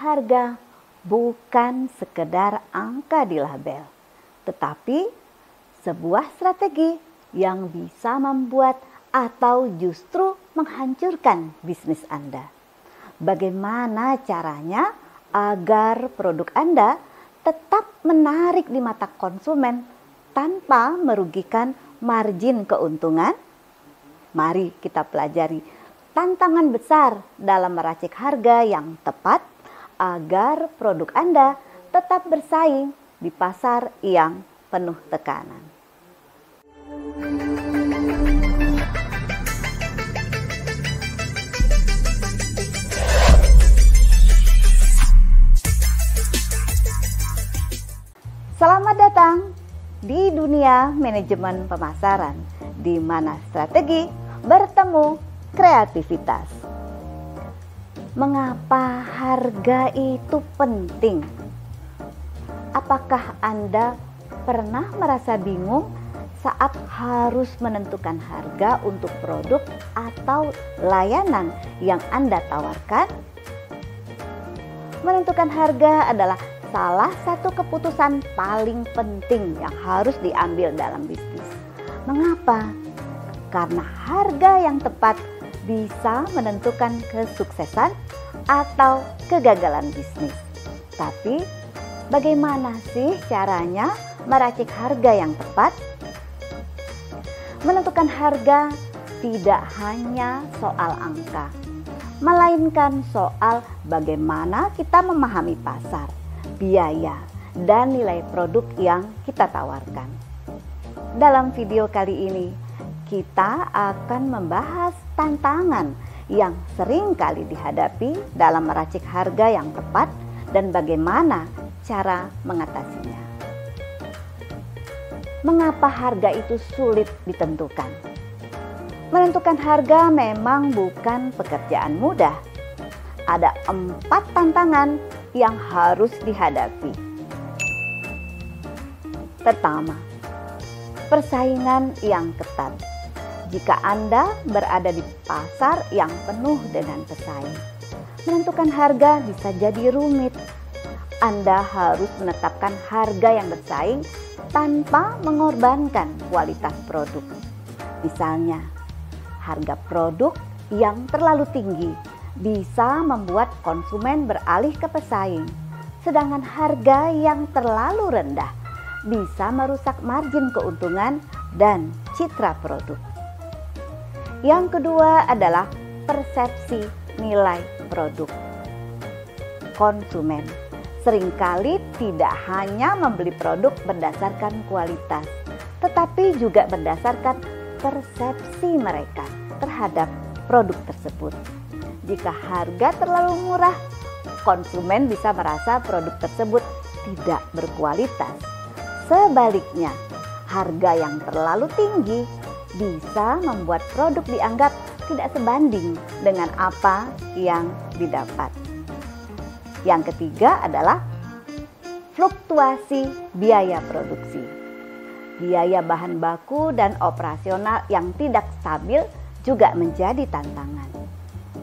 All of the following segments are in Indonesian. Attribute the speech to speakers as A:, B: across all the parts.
A: harga bukan sekedar angka di label, tetapi sebuah strategi yang bisa membuat atau justru menghancurkan bisnis Anda. Bagaimana caranya agar produk Anda tetap menarik di mata konsumen tanpa merugikan margin keuntungan? Mari kita pelajari tantangan besar dalam meracik harga yang tepat agar produk Anda tetap bersaing di pasar yang penuh tekanan. Selamat datang di dunia manajemen pemasaran, di mana strategi bertemu kreativitas. Mengapa harga itu penting? Apakah Anda pernah merasa bingung saat harus menentukan harga untuk produk atau layanan yang Anda tawarkan? Menentukan harga adalah salah satu keputusan paling penting yang harus diambil dalam bisnis. Mengapa? Karena harga yang tepat bisa menentukan kesuksesan atau kegagalan bisnis. Tapi bagaimana sih caranya meracik harga yang tepat? Menentukan harga tidak hanya soal angka, melainkan soal bagaimana kita memahami pasar, biaya, dan nilai produk yang kita tawarkan. Dalam video kali ini, kita akan membahas tantangan yang sering kali dihadapi dalam meracik harga yang tepat dan bagaimana cara mengatasinya. Mengapa harga itu sulit ditentukan? Menentukan harga memang bukan pekerjaan mudah. Ada 4 tantangan yang harus dihadapi. Pertama, persaingan yang ketat. Jika Anda berada di pasar yang penuh dengan pesaing, menentukan harga bisa jadi rumit. Anda harus menetapkan harga yang bersaing tanpa mengorbankan kualitas produk. Misalnya, harga produk yang terlalu tinggi bisa membuat konsumen beralih ke pesaing, sedangkan harga yang terlalu rendah bisa merusak margin keuntungan dan citra produk. Yang kedua adalah persepsi nilai produk. Konsumen seringkali tidak hanya membeli produk berdasarkan kualitas, tetapi juga berdasarkan persepsi mereka terhadap produk tersebut. Jika harga terlalu murah, konsumen bisa merasa produk tersebut tidak berkualitas. Sebaliknya, harga yang terlalu tinggi bisa membuat produk dianggap tidak sebanding dengan apa yang didapat. Yang ketiga adalah fluktuasi biaya produksi. Biaya bahan baku dan operasional yang tidak stabil juga menjadi tantangan.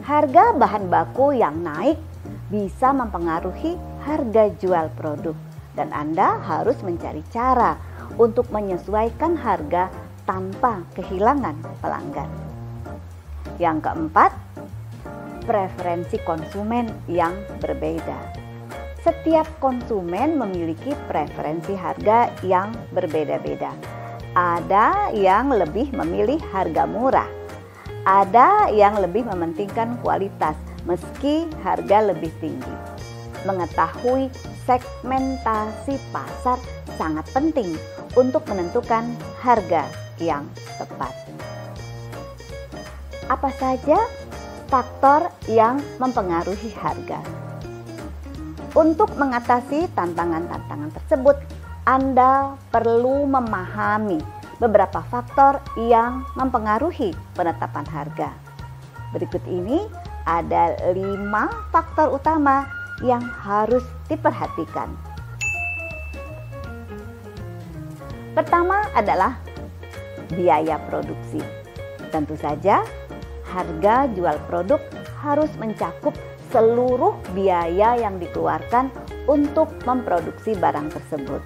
A: Harga bahan baku yang naik bisa mempengaruhi harga jual produk, dan Anda harus mencari cara untuk menyesuaikan harga tanpa kehilangan pelanggan. Yang keempat, preferensi konsumen yang berbeda. Setiap konsumen memiliki preferensi harga yang berbeda-beda. Ada yang lebih memilih harga murah, ada yang lebih mementingkan kualitas meski harga lebih tinggi. Mengetahui segmentasi pasar sangat penting untuk menentukan harga yang tepat. Apa saja faktor yang mempengaruhi harga? Untuk mengatasi tantangan-tantangan tersebut, Anda perlu memahami beberapa faktor yang mempengaruhi penetapan harga. Berikut ini ada 5 faktor utama yang harus diperhatikan. Pertama adalah biaya produksi. Tentu saja, harga jual produk harus mencakup seluruh biaya yang dikeluarkan untuk memproduksi barang tersebut.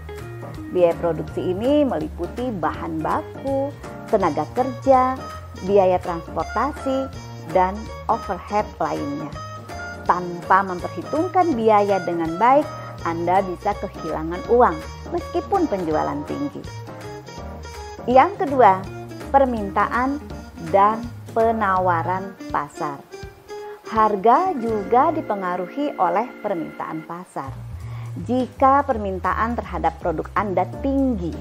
A: Biaya produksi ini meliputi bahan baku, tenaga kerja, biaya transportasi, dan overhead lainnya. Tanpa memperhitungkan biaya dengan baik, Anda bisa kehilangan uang meskipun penjualan tinggi. Yang kedua, permintaan dan penawaran pasar. Harga juga dipengaruhi oleh permintaan pasar. Jika permintaan terhadap produk Anda tinggi,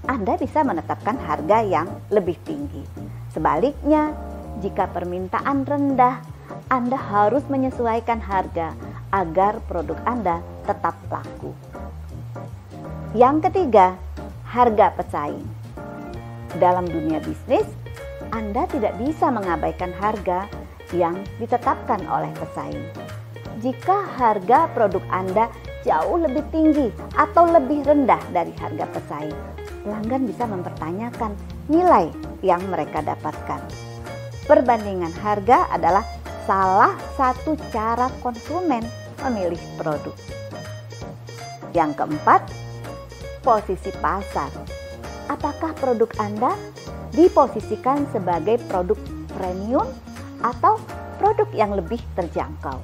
A: Anda bisa menetapkan harga yang lebih tinggi. Sebaliknya, jika permintaan rendah, Anda harus menyesuaikan harga agar produk Anda tetap laku. Yang ketiga, harga pesaing. Dalam dunia bisnis, Anda tidak bisa mengabaikan harga yang ditetapkan oleh pesaing. Jika harga produk Anda jauh lebih tinggi atau lebih rendah dari harga pesaing, pelanggan bisa mempertanyakan nilai yang mereka dapatkan. Perbandingan harga adalah salah satu cara konsumen memilih produk. Yang keempat, posisi pasar. Apakah produk Anda diposisikan sebagai produk premium atau produk yang lebih terjangkau?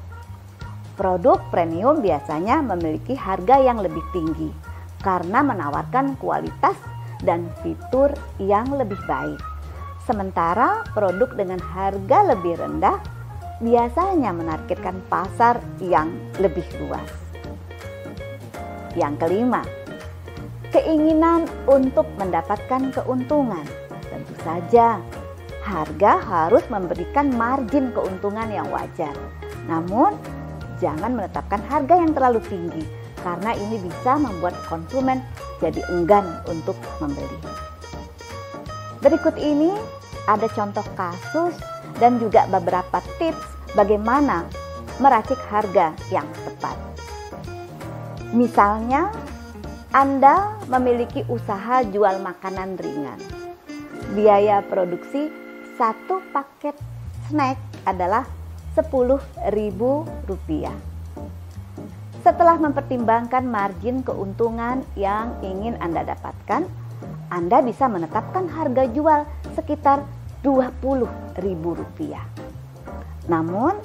A: Produk premium biasanya memiliki harga yang lebih tinggi karena menawarkan kualitas dan fitur yang lebih baik. Sementara produk dengan harga lebih rendah biasanya menargetkan pasar yang lebih luas. Yang kelima, keinginan untuk mendapatkan keuntungan. Tentu saja, harga harus memberikan margin keuntungan yang wajar. Namun, jangan menetapkan harga yang terlalu tinggi karena ini bisa membuat konsumen jadi enggan untuk membeli. Berikut ini ada contoh kasus dan juga beberapa tips bagaimana meracik harga yang tepat. Misalnya, Anda memiliki usaha jual makanan ringan. Biaya produksi satu paket snack adalah Rp10.000. Setelah mempertimbangkan margin keuntungan yang ingin Anda dapatkan, Anda bisa menetapkan harga jual sekitar Rp20.000. Namun,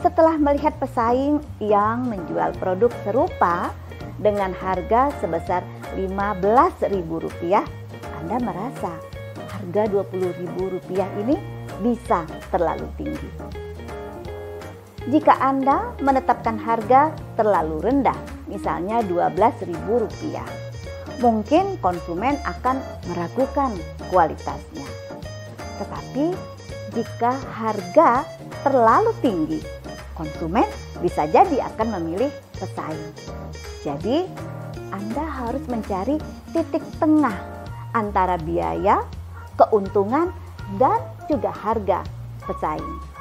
A: setelah melihat pesaing yang menjual produk serupa dengan harga sebesar Rp15.000, Anda merasa harga Rp20.000 ini bisa terlalu tinggi. Jika Anda menetapkan harga terlalu rendah, misalnya Rp12.000, mungkin konsumen akan meragukan kualitasnya. Tetapi jika harga terlalu tinggi, konsumen bisa jadi akan memilih pesaing. Jadi, Anda harus mencari titik tengah antara biaya, keuntungan, dan juga harga pesaing.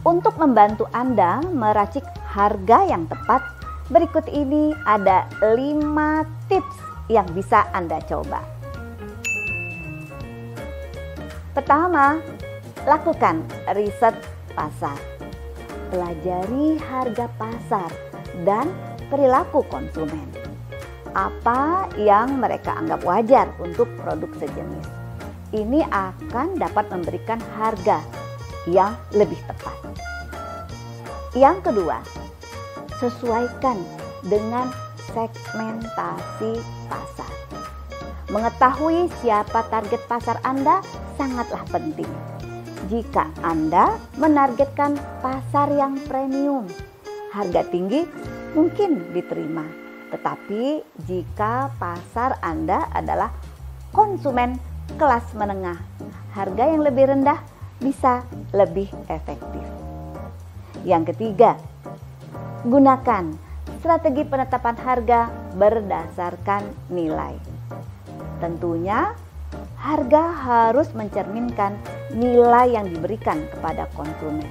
A: Untuk membantu Anda meracik harga yang tepat, berikut ini ada 5 tips yang bisa Anda coba. Pertama, lakukan riset pasar. Pelajari harga pasar dan perilaku konsumen. Apa yang mereka anggap wajar untuk produk sejenis. Ini akan dapat memberikan harga yang lebih tepat. Yang kedua, sesuaikan dengan segmentasi pasar. Mengetahui siapa target pasar Anda sangatlah penting. Jika Anda menargetkan pasar yang premium, harga tinggi mungkin diterima. Tetapi jika pasar Anda adalah konsumen kelas menengah, harga yang lebih rendah bisa lebih efektif. Yang ketiga, gunakan strategi penetapan harga berdasarkan nilai. Tentunya, harga harus mencerminkan nilai yang diberikan kepada konsumen.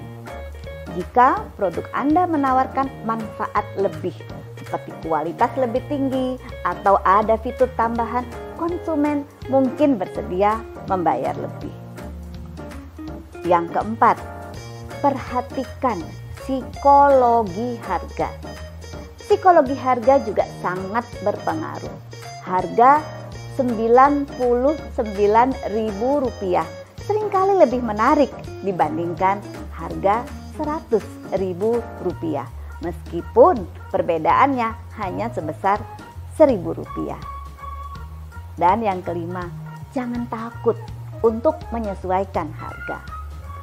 A: Jika produk Anda menawarkan manfaat lebih, seperti kualitas lebih tinggi atau ada fitur tambahan, konsumen mungkin bersedia membayar lebih. Yang keempat, perhatikan psikologi harga. Psikologi harga juga sangat berpengaruh. Harga Rp99.000 seringkali lebih menarik dibandingkan harga Rp100.000, meskipun perbedaannya hanya sebesar Rp1.000. Dan yang kelima, jangan takut untuk menyesuaikan harga.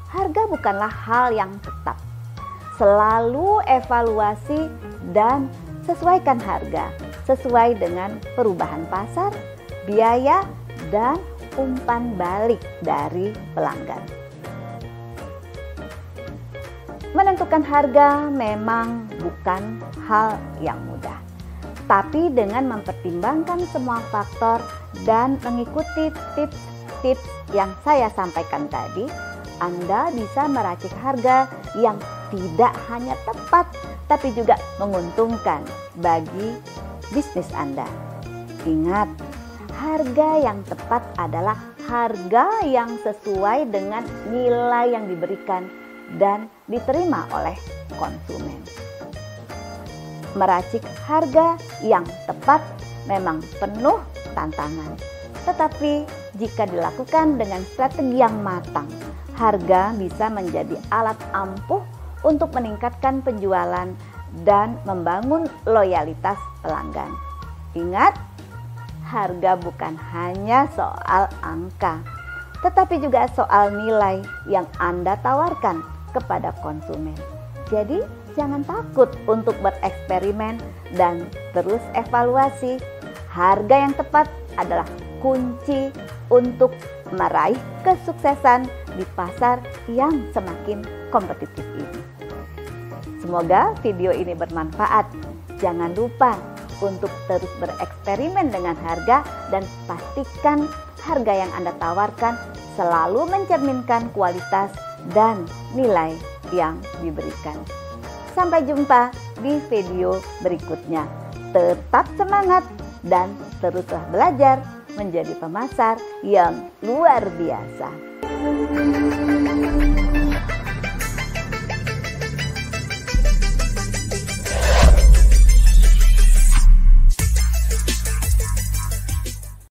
A: Harga bukanlah hal yang tetap. Selalu evaluasi dan sesuaikan harga sesuai dengan perubahan pasar, biaya, dan umpan balik dari pelanggan. Menentukan harga memang bukan hal yang mudah, tapi dengan mempertimbangkan semua faktor dan mengikuti tips-tips yang saya sampaikan tadi, Anda bisa meracik harga yang tidak hanya tepat, tapi juga menguntungkan bagi bisnis Anda. Ingat, harga yang tepat adalah harga yang sesuai dengan nilai yang diberikan dan diterima oleh konsumen. Meracik harga yang tepat memang penuh tantangan, tetapi jika dilakukan dengan strategi yang matang, harga bisa menjadi alat ampuh untuk meningkatkan penjualan dan membangun loyalitas pelanggan. Ingat, harga bukan hanya soal angka, tetapi juga soal nilai yang Anda tawarkan kepada konsumen. Jadi, jangan takut untuk bereksperimen dan terus evaluasi. Harga yang tepat adalah kunci untuk meraih kesuksesan di pasar yang semakin kompetitif ini. Semoga video ini bermanfaat. Jangan lupa untuk terus bereksperimen dengan harga dan pastikan harga yang Anda tawarkan selalu mencerminkan kualitas dan nilai yang diberikan. Sampai jumpa di video berikutnya. Tetap semangat dan teruslah belajar menjadi pemasar yang luar biasa.